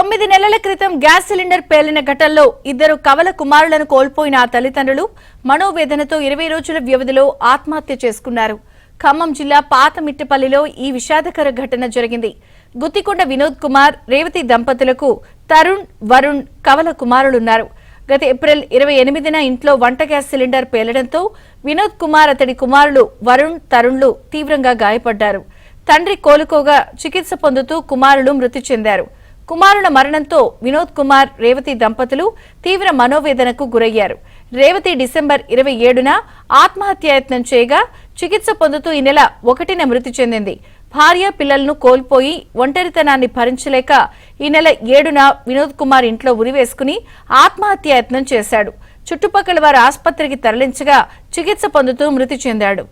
9 నెలల క్రితం gas cylinder పేలిన ఘటనలో ఇద్దరు కవల కుమారులను కోల్పోయిన ఆ తల్లిదండ్రులు మనోవేదనతో 20 రోజుల వ్యవధిలో ఆత్మహత్య చేసుకున్నారు. ఖమ్మం జిల్లా పాతమిట్టపల్లిలో ఈ విషాదకర ఘటన జరిగింది. గుత్తికొండ వినోద్ కుమార్, రేవతి దంపతులకు తరుణ్, వరుణ్ కవల కుమారులున్నారు. గత ఏప్రిల్ 28న ఇంట్లో వంట గ్యాస్ సిలిండర్ పేలడంతో వినోద్ కుమార్, అతడి కుమారులు వరుణ్, తరుణ్లు తీవ్రంగా గాయపడ్డారు. తండ్రి కోలుకోగా చికిత్స పొందుతూ కుమారులు మృతి చెందారు. కుమారుల మరణంతో వినోద్ కుమార్, రేవతి దంపతులు తీవ్ర మనోవేదనకు గురయ్యారు. రేవతి డిసెంబర్ 27న ఆత్మహత్యాయత్నం చేయగా చికిత్స పొందుతూ ఈ నెల 1న మృతి చెందింది. భార్య, పిల్లలను కోల్పోయి ఒంటరితనాన్ని భరించలేక ఈ నెల 7న వినోద్ కుమార్ ఇంట్లో ఉరివేసుకుని ఆత్మహత్యాయత్నం చేశాడు. చుట్టుపక్కల వారు ఆసుపత్రికి తరలించగా చికిత్స పొందుతూ మృతి చెందాడు.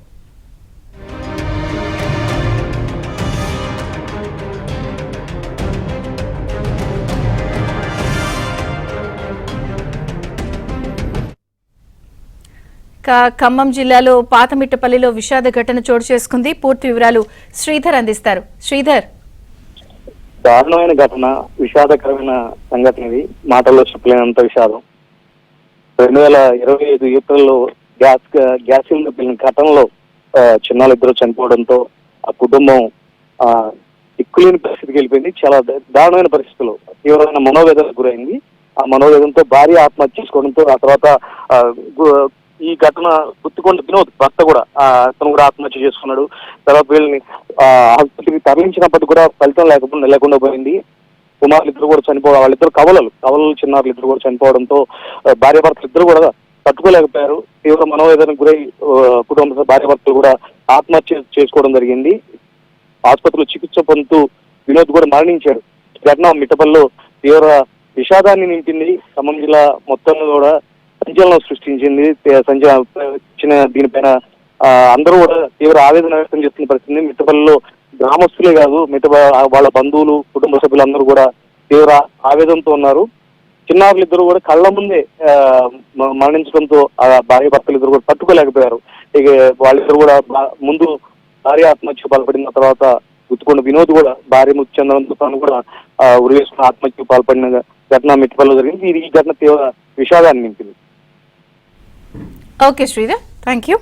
ఖమ్మం జిల్లాలో పాతమిట్టపల్లిలో విషాద ఘటన చోటు చేసుకుంది. పూర్తి వివరాలు శ్రీధర్ అందిస్తారు. శ్రీధర్, దారుణమైన ఘటన, విషాదకరమైన సంఘటన ఇది. మాటల్లో చెప్పలేనంత విషాదం. 2025 ఏప్రిల్లో గ్యాస్ సిలిండర్ పేలిన ఘటనలో చిన్నాళ్ళు ఇద్దరు చనిపోవడంతో ఆ కుటుంబం దిక్కులేని పరిస్థితికి వెళ్ళిపోయింది. చాలా దారుణమైన పరిస్థితుల్లో తీవ్రమైన మనోవేదనకు గురైంది. ఆ మనోవేదనతో భార్య ఆత్మహత్య చేసుకోవడంతో ఆ తర్వాత ఈ ఘటన గుర్తుకొండ వినోద్ భర్త కూడా అతను కూడా ఆత్మహత్య చేసుకున్నాడు. తర్వాత వీళ్ళని ఆసుపత్రికి తరలించినప్పటికీ కూడా ఫలితం లేకుండా పోయింది. కుమారులు ఇద్దరు కూడా చనిపోవడం, వాళ్ళిద్దరు కవలలు చిన్నారులు ఇద్దరు కూడా చనిపోవడంతో భార్య భర్తలు ఇద్దరు కూడా తట్టుకోలేకపోయారు. తీవ్ర మనోవేదనకు గురై కుటుంబ భార్య భర్తలు కూడా ఆత్మహత్య చేసుకోవడం జరిగింది. ఆసుపత్రిలో చికిత్స పొందుతూ వినోద్ కూడా మరణించారు. ఘటన మిట్టపల్లిలో తీవ్ర విషాదాన్ని నింపింది. ఖమ్మం జిల్లా మొత్తంలో కూడా సంచలనం సృష్టించింది. దీనిపైన అందరూ కూడా తీవ్ర ఆవేదన వ్యక్తం చేస్తున్న పరిస్థితి. మిట్టపల్లిలో గ్రామస్తులే కాదు, వాళ్ళ బంధువులు, కుటుంబ సభ్యులందరూ కూడా తీవ్ర ఆవేదనతో ఉన్నారు. చిన్నారులు ఇద్దరు కూడా కళ్ళ ముందే మరణించడంతో భార్య భర్తలు ఇద్దరు కూడా తట్టుకోలేకపోయారు. ఇక వాళ్ళిద్దరు కూడా ముందు భార్య ఆత్మహత్య పాల్పడిన తర్వాత గుర్తుకొండ వినోద్ కూడా భార్య మృతి చెందడంతో తను కూడా ఉరివేసుకున్న ఆత్మహత్య పాల్పడిన ఘటన మిట్టపల్లిలో జరిగింది. ఈ ఘటన తీవ్ర విషాదాన్ని నింపింది. Okay Sridhar, thank you.